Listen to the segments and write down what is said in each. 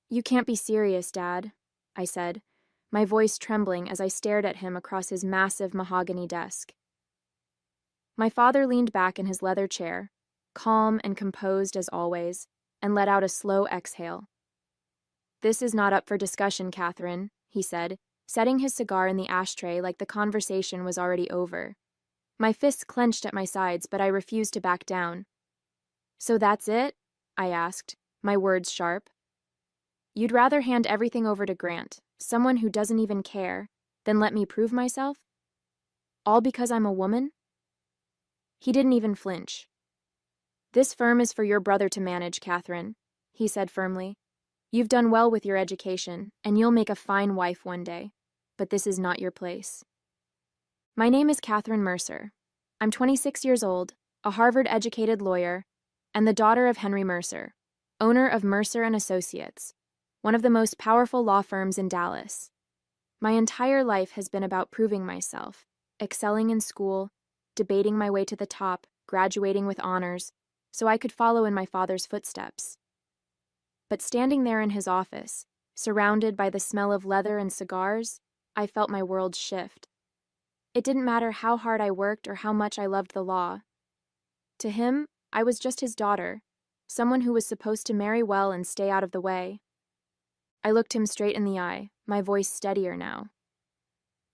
You can't be serious, Dad, I said, my voice trembling as I stared at him across his massive mahogany desk. My father leaned back in his leather chair, calm and composed as always, and let out a slow exhale. This is not up for discussion, Catherine, he said, setting his cigar in the ashtray like the conversation was already over. My fists clenched at my sides, but I refused to back down. So that's it? I asked, my words sharp. You'd rather hand everything over to Grant, someone who doesn't even care, than let me prove myself? All because I'm a woman? He didn't even flinch. This firm is for your brother to manage, Catherine, he said firmly. You've done well with your education, and you'll make a fine wife one day, but this is not your place. My name is Catherine Mercer. I'm 26 years old, a Harvard-educated lawyer, and the daughter of Henry Mercer, owner of Mercer and Associates, one of the most powerful law firms in Dallas. My entire life has been about proving myself, excelling in school, debating my way to the top, graduating with honors, so I could follow in my father's footsteps. But standing there in his office, surrounded by the smell of leather and cigars, I felt my world shift. It didn't matter how hard I worked or how much I loved the law. To him, I was just his daughter, someone who was supposed to marry well and stay out of the way. I looked him straight in the eye, my voice steadier now.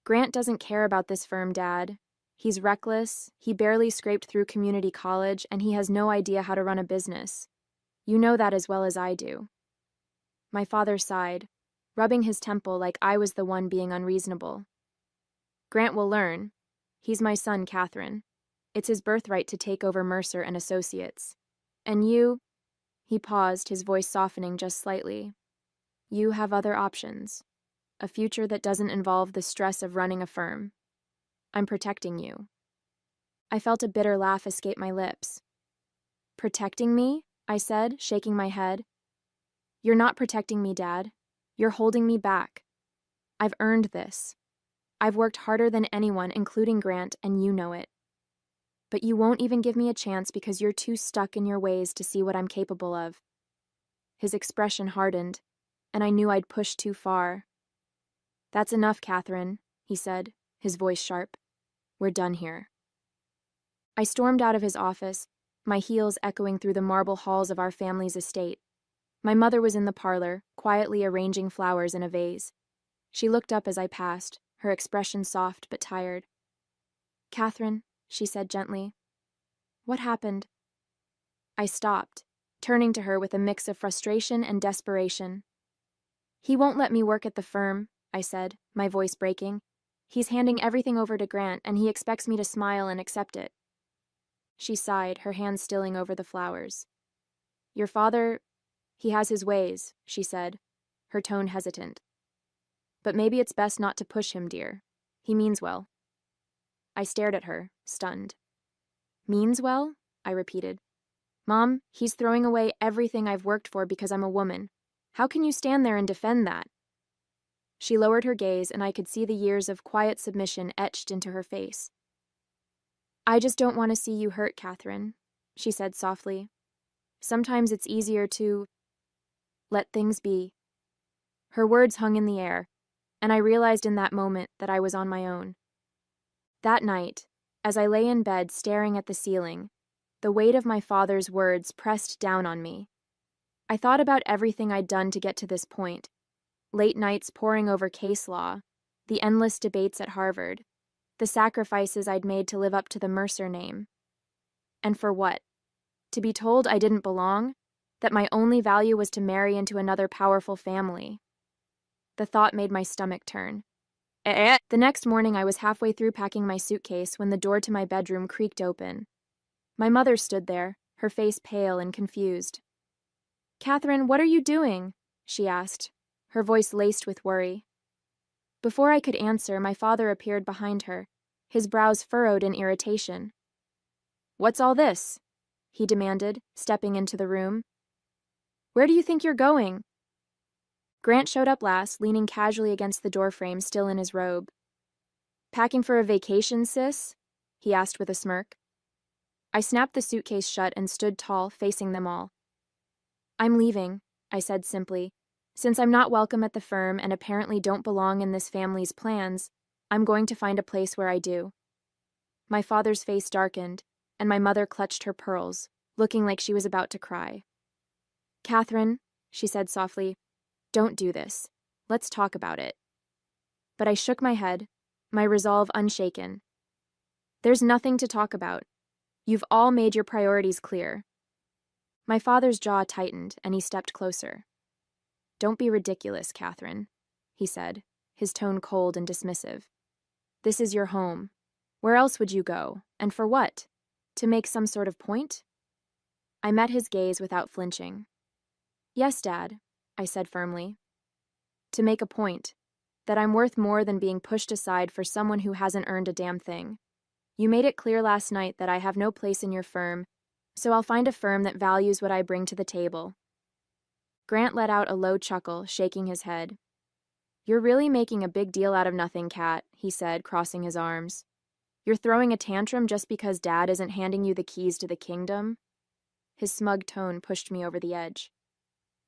Grant doesn't care about this firm, Dad. He's reckless, he barely scraped through community college, and he has no idea how to run a business. You know that as well as I do. My father sighed, rubbing his temple like I was the one being unreasonable. Grant will learn. He's my son, Catherine. It's his birthright to take over Mercer and Associates. And you, he paused, his voice softening just slightly. You have other options. A future that doesn't involve the stress of running a firm. I'm protecting you. I felt a bitter laugh escape my lips. Protecting me? I said, shaking my head. You're not protecting me, Dad. You're holding me back. I've earned this. I've worked harder than anyone, including Grant, and you know it. But you won't even give me a chance because you're too stuck in your ways to see what I'm capable of. His expression hardened, and I knew I'd pushed too far. That's enough, Catherine, he said, his voice sharp. We're done here. I stormed out of his office, my heels echoing through the marble halls of our family's estate. My mother was in the parlor, quietly arranging flowers in a vase. She looked up as I passed, her expression soft but tired. Catherine, she said gently. What happened? I stopped, turning to her with a mix of frustration and desperation. He won't let me work at the firm, I said, my voice breaking. He's handing everything over to Grant, and he expects me to smile and accept it. She sighed, her hand stilling over the flowers. Your father, he has his ways, she said, her tone hesitant. But maybe it's best not to push him, dear. He means well. I stared at her, stunned. Means well? I repeated. Mom, he's throwing away everything I've worked for because I'm a woman. How can you stand there and defend that? She lowered her gaze, and I could see the years of quiet submission etched into her face. I just don't want to see you hurt, Catherine, she said softly. Sometimes it's easier to let things be. Her words hung in the air, and I realized in that moment that I was on my own. That night, as I lay in bed staring at the ceiling, the weight of my father's words pressed down on me. I thought about everything I'd done to get to this point. Late nights poring over case law, the endless debates at Harvard, the sacrifices I'd made to live up to the Mercer name. And for what? To be told I didn't belong? That my only value was to marry into another powerful family? The thought made my stomach turn. The next morning I was halfway through packing my suitcase when the door to my bedroom creaked open. My mother stood there, her face pale and confused. Catherine, what are you doing? She asked, her voice laced with worry. Before I could answer, my father appeared behind her, his brows furrowed in irritation. What's all this? He demanded, stepping into the room. Where do you think you're going? Grant showed up last, leaning casually against the doorframe, still in his robe. Packing for a vacation, sis? He asked with a smirk. I snapped the suitcase shut and stood tall, facing them all. I'm leaving, I said simply, Since I'm not welcome at the firm and apparently don't belong in this family's plans, I'm going to find a place where I do. My father's face darkened, and my mother clutched her pearls, looking like she was about to cry. Catherine, she said softly, don't do this. Let's talk about it. But I shook my head, my resolve unshaken. There's nothing to talk about. You've all made your priorities clear. My father's jaw tightened, and he stepped closer. Don't be ridiculous, Catherine, he said, his tone cold and dismissive. This is your home. Where else would you go? And for what? To make some sort of point? I met his gaze without flinching. Yes, Dad, I said firmly. To make a point. That I'm worth more than being pushed aside for someone who hasn't earned a damn thing. You made it clear last night that I have no place in your firm, so I'll find a firm that values what I bring to the table. Grant let out a low chuckle, shaking his head. You're really making a big deal out of nothing, Kat, he said, crossing his arms. You're throwing a tantrum just because Dad isn't handing you the keys to the kingdom? His smug tone pushed me over the edge.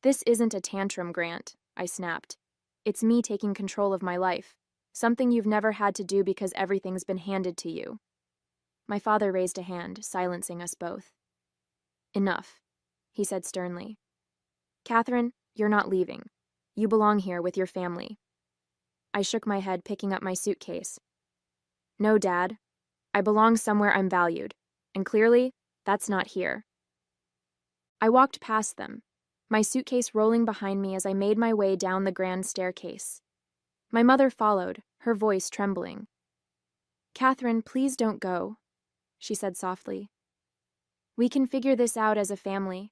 This isn't a tantrum, Grant, I snapped. It's me taking control of my life, something you've never had to do because everything's been handed to you. My father raised a hand, silencing us both. Enough, he said sternly. Catherine, you're not leaving. You belong here with your family. I shook my head, picking up my suitcase. No, Dad. I belong somewhere I'm valued, and clearly, that's not here. I walked past them, my suitcase rolling behind me as I made my way down the grand staircase. My mother followed, her voice trembling. Catherine, please don't go, she said softly. We can figure this out as a family.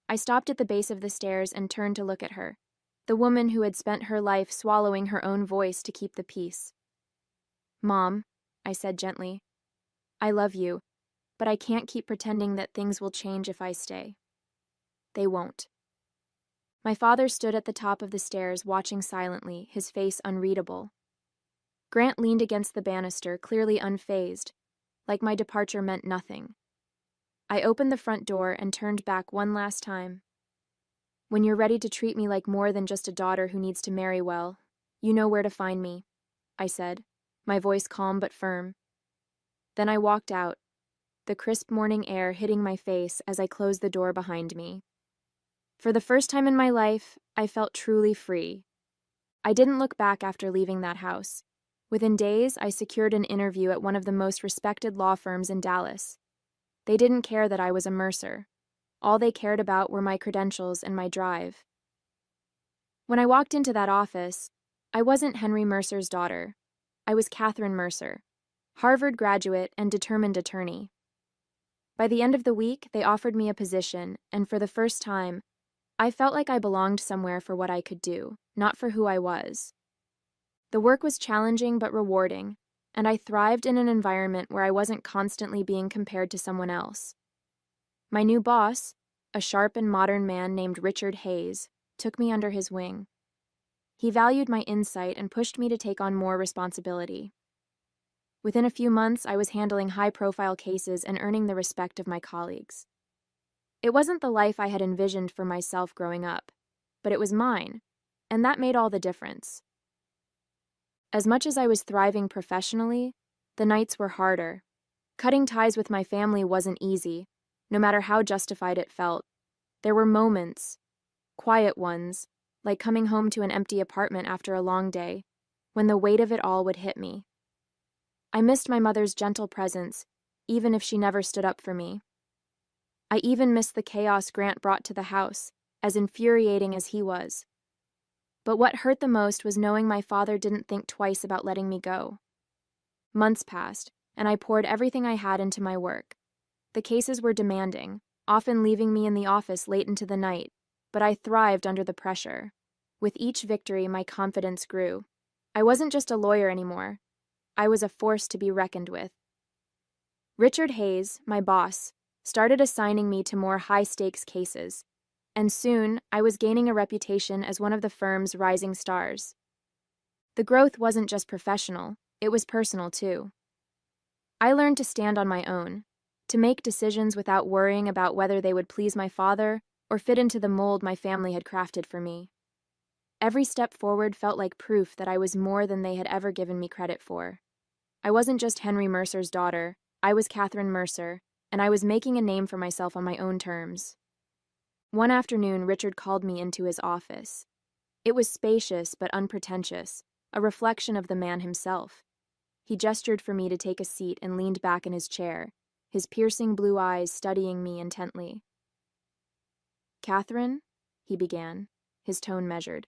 I stopped at the base of the stairs and turned to look at her, the woman who had spent her life swallowing her own voice to keep the peace. Mom, I said gently, I love you, but I can't keep pretending that things will change if I stay. They won't. My father stood at the top of the stairs, watching silently, his face unreadable. Grant leaned against the banister, clearly unfazed, like my departure meant nothing. I opened the front door and turned back one last time. When you're ready to treat me like more than just a daughter who needs to marry well, you know where to find me, I said, my voice calm but firm. Then I walked out, the crisp morning air hitting my face as I closed the door behind me. For the first time in my life, I felt truly free. I didn't look back after leaving that house. Within days, I secured an interview at one of the most respected law firms in Dallas. They didn't care that I was a Mercer. All they cared about were my credentials and my drive. When I walked into that office, I wasn't Henry Mercer's daughter. I was Catherine Mercer, Harvard graduate and determined attorney. By the end of the week, they offered me a position, and for the first time, I felt like I belonged somewhere for what I could do, not for who I was. The work was challenging but rewarding, and I thrived in an environment where I wasn't constantly being compared to someone else. My new boss, a sharp and modern man named Richard Hayes, took me under his wing. He valued my insight and pushed me to take on more responsibility. Within a few months, I was handling high-profile cases and earning the respect of my colleagues. It wasn't the life I had envisioned for myself growing up, but it was mine, and that made all the difference. As much as I was thriving professionally, the nights were harder. Cutting ties with my family wasn't easy, no matter how justified it felt. There were moments, quiet ones, like coming home to an empty apartment after a long day, when the weight of it all would hit me. I missed my mother's gentle presence, even if she never stood up for me. I even missed the chaos Grant brought to the house, as infuriating as he was. But what hurt the most was knowing my father didn't think twice about letting me go. Months passed, and I poured everything I had into my work. The cases were demanding, often leaving me in the office late into the night, but I thrived under the pressure. With each victory, my confidence grew. I wasn't just a lawyer anymore. I was a force to be reckoned with. Richard Hayes, my boss, started assigning me to more high-stakes cases, and soon I was gaining a reputation as one of the firm's rising stars. The growth wasn't just professional, it was personal too. I learned to stand on my own, to make decisions without worrying about whether they would please my father or fit into the mold my family had crafted for me. Every step forward felt like proof that I was more than they had ever given me credit for. I wasn't just Henry Mercer's daughter, I was Catherine Mercer, and I was making a name for myself on my own terms. One afternoon, Richard called me into his office. It was spacious but unpretentious, a reflection of the man himself. He gestured for me to take a seat and leaned back in his chair, his piercing blue eyes studying me intently. "Catherine," he began, his tone measured,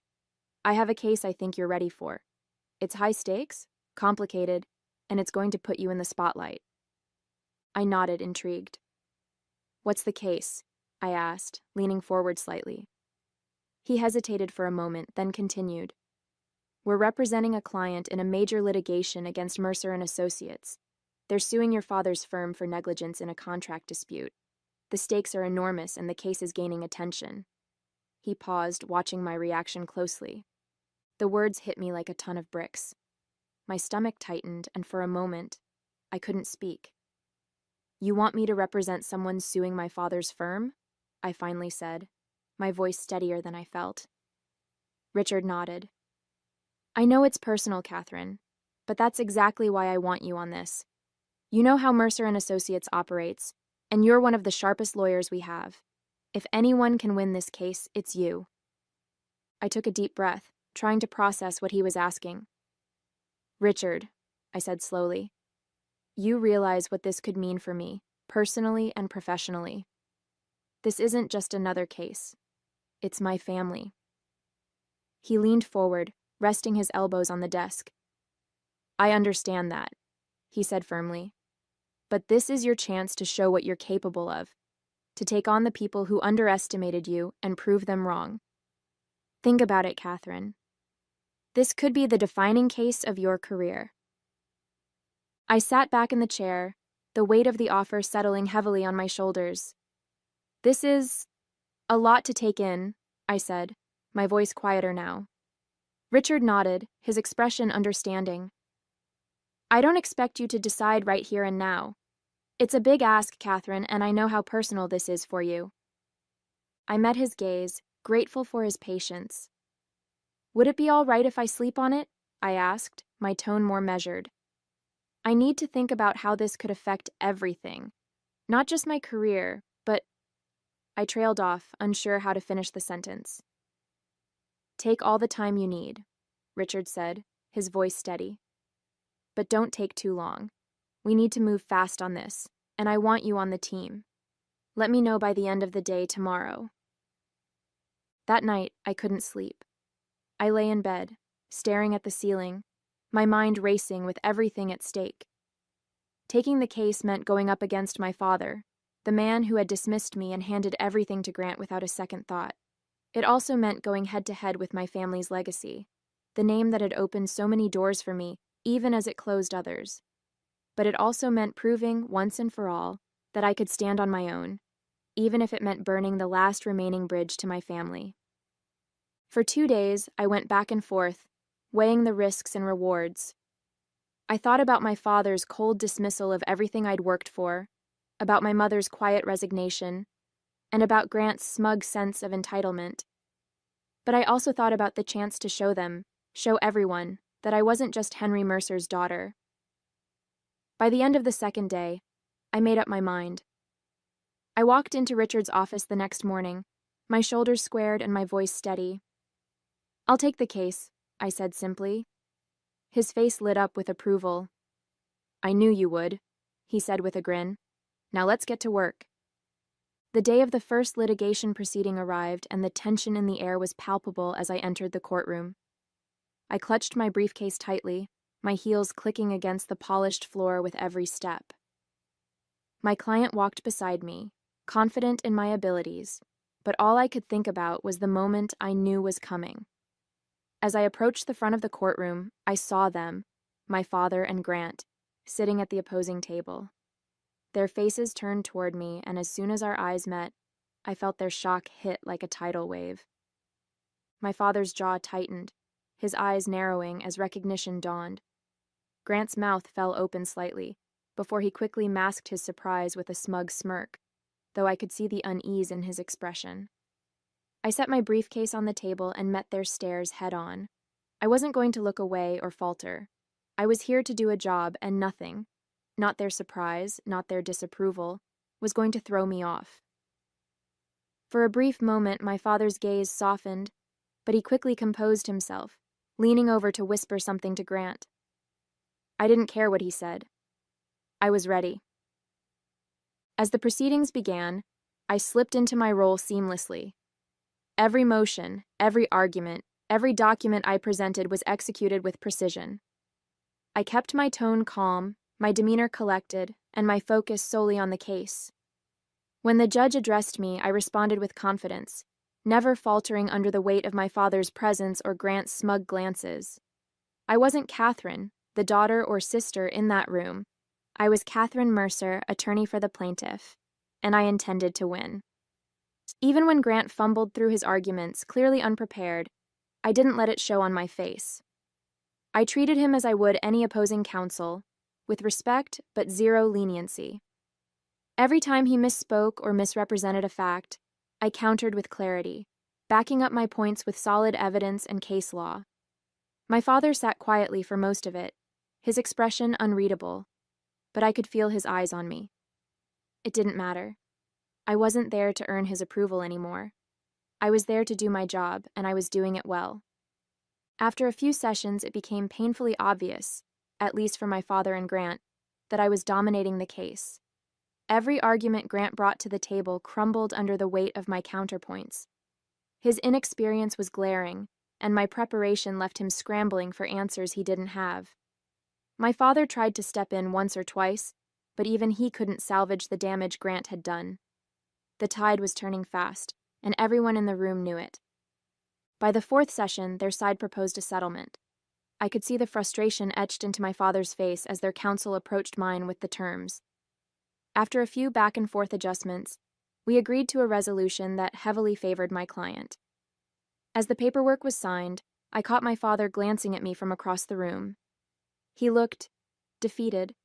"I have a case I think you're ready for. It's high stakes, complicated, and it's going to put you in the spotlight." I nodded, intrigued. "What's the case?" I asked, leaning forward slightly. He hesitated for a moment, then continued. "We're representing a client in a major litigation against Mercer and Associates. They're suing your father's firm for negligence in a contract dispute. The stakes are enormous and the case is gaining attention." He paused, watching my reaction closely. The words hit me like a ton of bricks. My stomach tightened, and for a moment, I couldn't speak. "You want me to represent someone suing my father's firm?" I finally said, my voice steadier than I felt. Richard nodded. "I know it's personal, Catherine, but that's exactly why I want you on this. You know how Mercer and Associates operates, and you're one of the sharpest lawyers we have. If anyone can win this case, it's you." I took a deep breath, trying to process what he was asking. "Richard," I said slowly, "you realize what this could mean for me, personally and professionally. This isn't just another case. It's my family." He leaned forward, resting his elbows on the desk. "I understand that," he said firmly. "But this is your chance to show what you're capable of, to take on the people who underestimated you and prove them wrong. Think about it, Catherine. This could be the defining case of your career." I sat back in the chair, the weight of the offer settling heavily on my shoulders. "This is a lot to take in," I said, my voice quieter now. Richard nodded, his expression understanding. "I don't expect you to decide right here and now. It's a big ask, Catherine, and I know how personal this is for you." I met his gaze, grateful for his patience. "Would it be all right if I sleep on it?" I asked, my tone more measured. "I need to think about how this could affect everything. Not just my career, but—" I trailed off, unsure how to finish the sentence. "Take all the time you need," Richard said, his voice steady. "But don't take too long. We need to move fast on this, and I want you on the team. Let me know by the end of the day tomorrow." That night, I couldn't sleep. I lay in bed, staring at the ceiling, my mind racing with everything at stake. Taking the case meant going up against my father, the man who had dismissed me and handed everything to Grant without a second thought. It also meant going head-to-head with my family's legacy, the name that had opened so many doors for me, even as it closed others. But it also meant proving, once and for all, that I could stand on my own, even if it meant burning the last remaining bridge to my family. For 2 days, I went back and forth, weighing the risks and rewards. I thought about my father's cold dismissal of everything I'd worked for, about my mother's quiet resignation, and about Grant's smug sense of entitlement. But I also thought about the chance to show everyone, that I wasn't just Henry Mercer's daughter. By the end of the second day, I made up my mind. I walked into Richard's office the next morning, my shoulders squared and my voice steady. "I'll take the case," I said simply. His face lit up with approval. "I knew you would," he said with a grin. "Now let's get to work." The day of the first litigation proceeding arrived, and the tension in the air was palpable as I entered the courtroom. I clutched my briefcase tightly, my heels clicking against the polished floor with every step. My client walked beside me, confident in my abilities, but all I could think about was the moment I knew was coming. As I approached the front of the courtroom, I saw them, my father and Grant, sitting at the opposing table. Their faces turned toward me, and as soon as our eyes met, I felt their shock hit like a tidal wave. My father's jaw tightened, his eyes narrowing as recognition dawned. Grant's mouth fell open slightly, before he quickly masked his surprise with a smug smirk, though I could see the unease in his expression. I set my briefcase on the table and met their stares head on. I wasn't going to look away or falter. I was here to do a job, and nothing, not their surprise, not their disapproval, was going to throw me off. For a brief moment, my father's gaze softened, but he quickly composed himself, leaning over to whisper something to Grant. I didn't care what he said. I was ready. As the proceedings began, I slipped into my role seamlessly. Every motion, every argument, every document I presented was executed with precision. I kept my tone calm, my demeanor collected, and my focus solely on the case. When the judge addressed me, I responded with confidence, never faltering under the weight of my father's presence or Grant's smug glances. I wasn't Catherine, the daughter or sister in that room. I was Catherine Mercer, attorney for the plaintiff, and I intended to win. Even when Grant fumbled through his arguments, clearly unprepared, I didn't let it show on my face. I treated him as I would any opposing counsel, with respect but zero leniency. Every time he misspoke or misrepresented a fact, I countered with clarity, backing up my points with solid evidence and case law. My father sat quietly for most of it, his expression unreadable, but I could feel his eyes on me. It didn't matter. I wasn't there to earn his approval anymore. I was there to do my job, and I was doing it well. After a few sessions, it became painfully obvious, at least for my father and Grant, that I was dominating the case. Every argument Grant brought to the table crumbled under the weight of my counterpoints. His inexperience was glaring, and my preparation left him scrambling for answers he didn't have. My father tried to step in once or twice, but even he couldn't salvage the damage Grant had done. The tide was turning fast, and everyone in the room knew it. By the fourth session, their side proposed a settlement. I could see the frustration etched into my father's face as their counsel approached mine with the terms. After a few back-and-forth adjustments, we agreed to a resolution that heavily favored my client. As the paperwork was signed, I caught my father glancing at me from across the room. He looked defeated,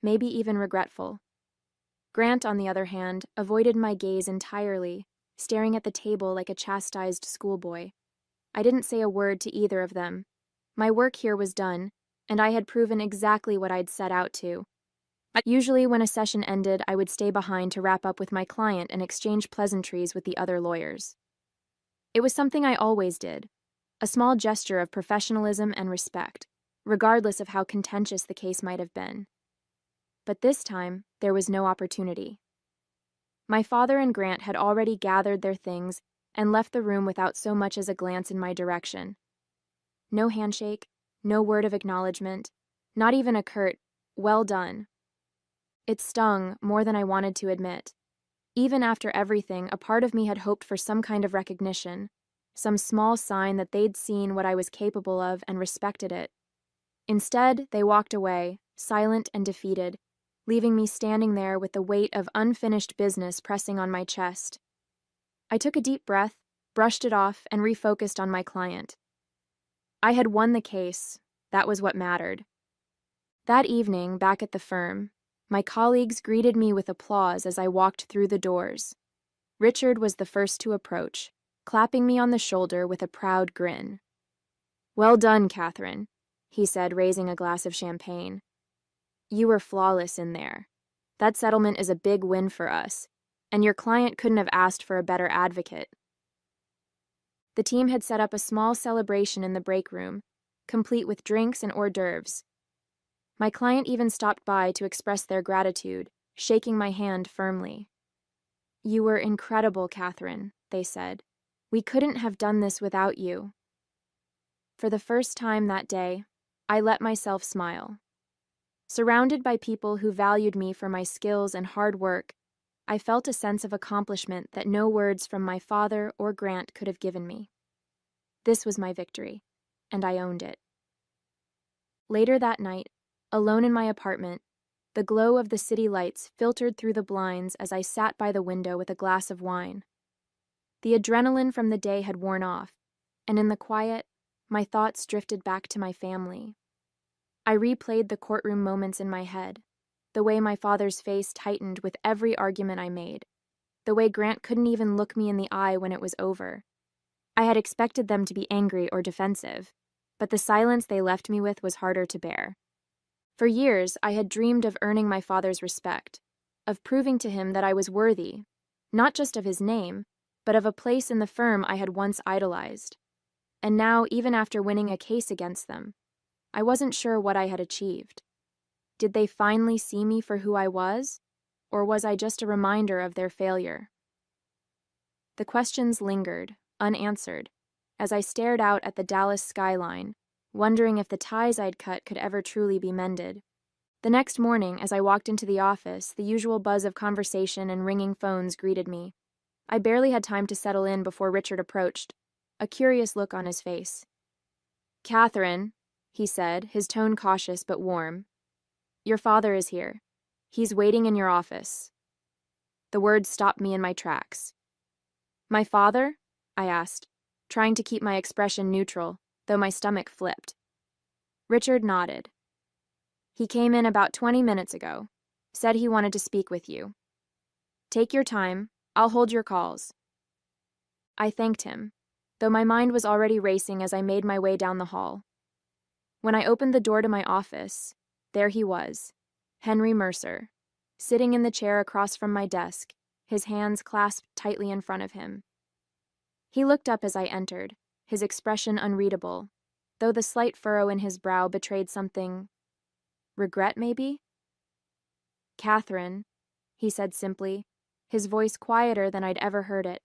maybe even regretful. Grant, on the other hand, avoided my gaze entirely, staring at the table like a chastised schoolboy. I didn't say a word to either of them. My work here was done, and I had proven exactly what I'd set out to. Usually, when a session ended, I would stay behind to wrap up with my client and exchange pleasantries with the other lawyers. It was something I always did, a small gesture of professionalism and respect, regardless of how contentious the case might have been. But this time, there was no opportunity. My father and Grant had already gathered their things and left the room without so much as a glance in my direction. No handshake, no word of acknowledgement, not even a curt, "Well done." It stung more than I wanted to admit. Even after everything, a part of me had hoped for some kind of recognition, some small sign that they'd seen what I was capable of and respected it. Instead, they walked away, silent and defeated, leaving me standing there with the weight of unfinished business pressing on my chest. I took a deep breath, brushed it off, and refocused on my client. I had won the case. That was what mattered. That evening, back at the firm, my colleagues greeted me with applause as I walked through the doors. Richard was the first to approach, clapping me on the shoulder with a proud grin. "Well done, Catherine," he said, raising a glass of champagne. "You were flawless in there. That settlement is a big win for us, and your client couldn't have asked for a better advocate." The team had set up a small celebration in the break room, complete with drinks and hors d'oeuvres. My client even stopped by to express their gratitude, shaking my hand firmly. "You were incredible, Catherine," they said. "We couldn't have done this without you." For the first time that day, I let myself smile. Surrounded by people who valued me for my skills and hard work, I felt a sense of accomplishment that no words from my father or Grant could have given me. This was my victory, and I owned it. Later that night, alone in my apartment, the glow of the city lights filtered through the blinds as I sat by the window with a glass of wine. The adrenaline from the day had worn off, and in the quiet, my thoughts drifted back to my family. I replayed the courtroom moments in my head, the way my father's face tightened with every argument I made, the way Grant couldn't even look me in the eye when it was over, I had expected them to be angry or defensive, but the silence they left me with was harder to bear. For years, I had dreamed of earning my father's respect, of proving to him that I was worthy, not just of his name, but of a place in the firm I had once idolized. And now, even after winning a case against them, I wasn't sure what I had achieved. Did they finally see me for who I was, or was I just a reminder of their failure? The questions lingered, unanswered, as I stared out at the Dallas skyline, wondering if the ties I'd cut could ever truly be mended. The next morning, as I walked into the office, the usual buzz of conversation and ringing phones greeted me. I barely had time to settle in before Richard approached, a curious look on his face. "Catherine," he said, his tone cautious but warm. "Your father is here. He's waiting in your office." The words stopped me in my tracks. "My father?" I asked, trying to keep my expression neutral, though my stomach flipped. Richard nodded. "He came in about 20 minutes ago. Said he wanted to speak with you. Take your time. I'll hold your calls." I thanked him, though my mind was already racing as I made my way down the hall. When I opened the door to my office, there he was, Henry Mercer, sitting in the chair across from my desk, his hands clasped tightly in front of him. He looked up as I entered, his expression unreadable, though the slight furrow in his brow betrayed something. Regret, maybe? "Catherine," he said simply, his voice quieter than I'd ever heard it.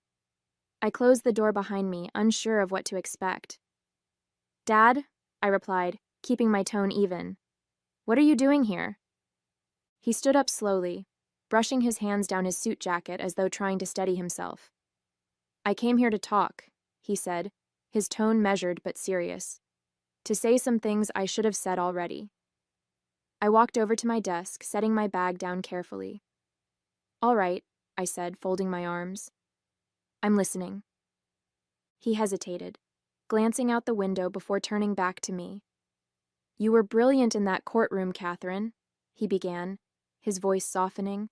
I closed the door behind me, unsure of what to expect. "Dad," I replied, keeping my tone even. "What are you doing here?" He stood up slowly, brushing his hands down his suit jacket as though trying to steady himself. "I came here to talk," he said, his tone measured but serious. "To say some things I should have said already." I walked over to my desk, setting my bag down carefully. "All right," I said, folding my arms. "I'm listening." He hesitated, glancing out the window before turning back to me. "You were brilliant in that courtroom, Catherine," he began, his voice softening.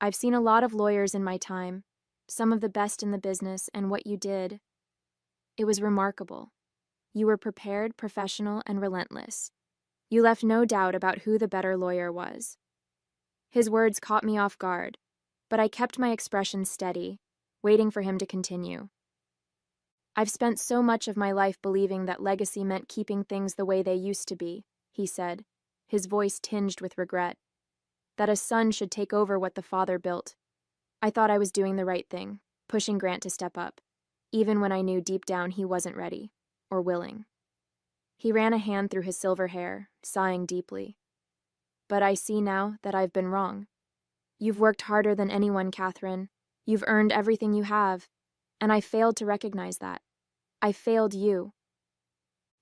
"I've seen a lot of lawyers in my time, some of the best in the business, and what you did, it was remarkable. You were prepared, professional, and relentless. You left no doubt about who the better lawyer was." His words caught me off guard, but I kept my expression steady, waiting for him to continue. "I've spent so much of my life believing that legacy meant keeping things the way they used to be," he said, his voice tinged with regret. "That a son should take over what the father built. I thought I was doing the right thing, pushing Grant to step up, even when I knew deep down he wasn't ready, or willing." He ran a hand through his silver hair, sighing deeply. "But I see now that I've been wrong. You've worked harder than anyone, Catherine. You've earned everything you have, and I failed to recognize that. I failed you."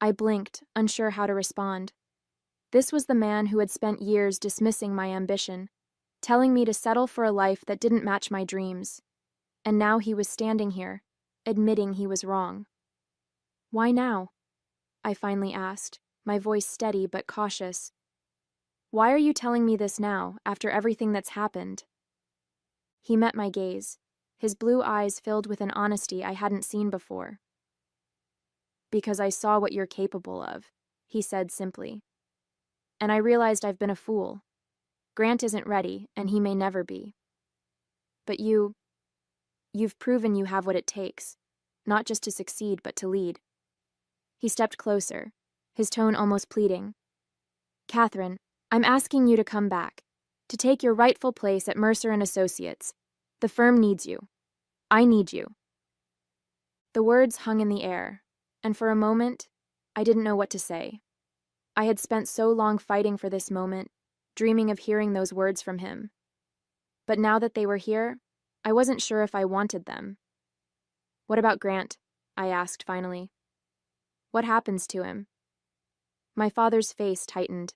I blinked, unsure how to respond. This was the man who had spent years dismissing my ambition, telling me to settle for a life that didn't match my dreams. And now he was standing here, admitting he was wrong. "Why now?" I finally asked, my voice steady but cautious. "Why are you telling me this now, after everything that's happened?" He met my gaze, his blue eyes filled with an honesty I hadn't seen before. "Because I saw what you're capable of," he said simply. "And I realized I've been a fool. Grant isn't ready, and he may never be. But you've proven you have what it takes, not just to succeed, but to lead." He stepped closer, his tone almost pleading. "Catherine, I'm asking you to come back, to take your rightful place at Mercer and Associates. The firm needs you. I need you." The words hung in the air, and for a moment, I didn't know what to say. I had spent so long fighting for this moment, dreaming of hearing those words from him. But now that they were here, I wasn't sure if I wanted them. "What about Grant?" I asked finally. "What happens to him?" My father's face tightened,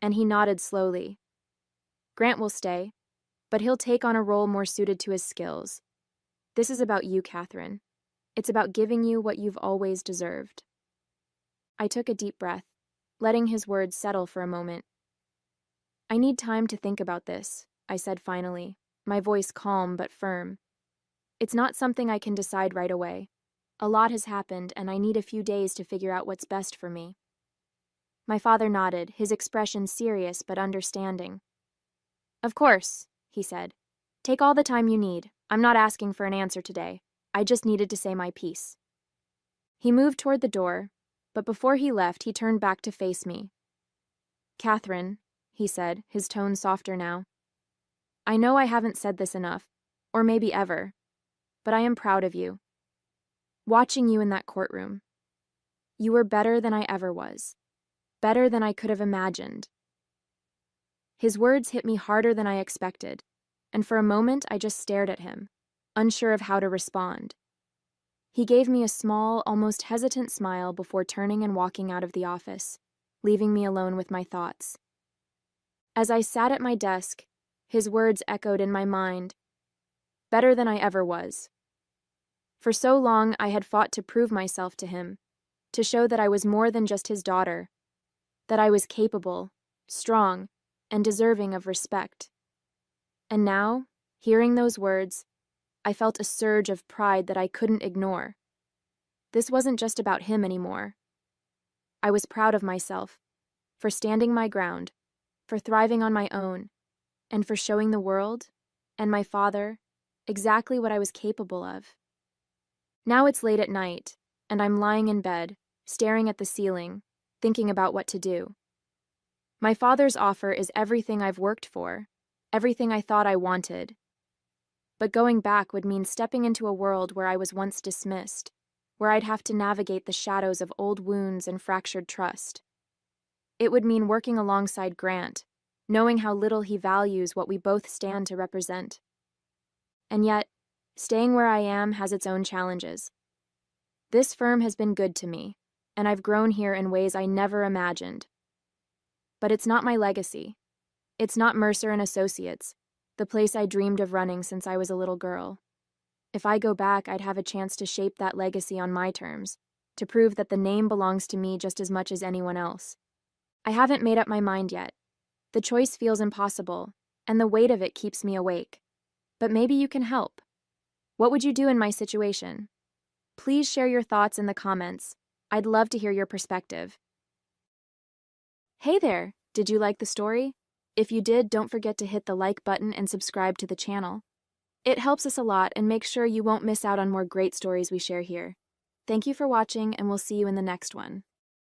and he nodded slowly. "Grant will stay, but he'll take on a role more suited to his skills. This is about you, Catherine. It's about giving you what you've always deserved." I took a deep breath, letting his words settle for a moment. "I need time to think about this," I said finally, my voice calm but firm. "It's not something I can decide right away. A lot has happened, and I need a few days to figure out what's best for me. My father nodded, his expression serious but understanding. Of course, he said. Take all the time you need. I'm not asking for an answer today. I just needed to say my piece. He moved toward the door, but before he left, he turned back to face me. Catherine, he said, his tone softer now. I know I haven't said this enough, or maybe ever, but I am proud of you. Watching you in that courtroom. You were better than I ever was. Better than I could have imagined. His words hit me harder than I expected, and for a moment I just stared at him, unsure of how to respond. He gave me a small, almost hesitant smile before turning and walking out of the office, leaving me alone with my thoughts. As I sat at my desk, his words echoed in my mind. Better than I ever was. For so long I had fought to prove myself to him, to show that I was more than just his daughter, that I was capable, strong, and deserving of respect. And now, hearing those words, I felt a surge of pride that I couldn't ignore. This wasn't just about him anymore. I was proud of myself, for standing my ground, for thriving on my own, and for showing the world, and my father, exactly what I was capable of. Now it's late at night, and I'm lying in bed, staring at the ceiling, thinking about what to do. My father's offer is everything I've worked for, everything I thought I wanted. But going back would mean stepping into a world where I was once dismissed, where I'd have to navigate the shadows of old wounds and fractured trust. It would mean working alongside Grant, knowing how little he values what we both stand to represent. And yet, staying where I am has its own challenges. This firm has been good to me, and I've grown here in ways I never imagined. But it's not my legacy. It's not Mercer and Associates, the place I dreamed of running since I was a little girl. If I go back, I'd have a chance to shape that legacy on my terms, to prove that the name belongs to me just as much as anyone else. I haven't made up my mind yet. The choice feels impossible, and the weight of it keeps me awake. But maybe you can help. What would you do in my situation? Please share your thoughts in the comments. I'd love to hear your perspective. Hey there! Did you like the story? If you did, don't forget to hit the like button and subscribe to the channel. It helps us a lot and makes sure you won't miss out on more great stories we share here. Thank you for watching, and we'll see you in the next one.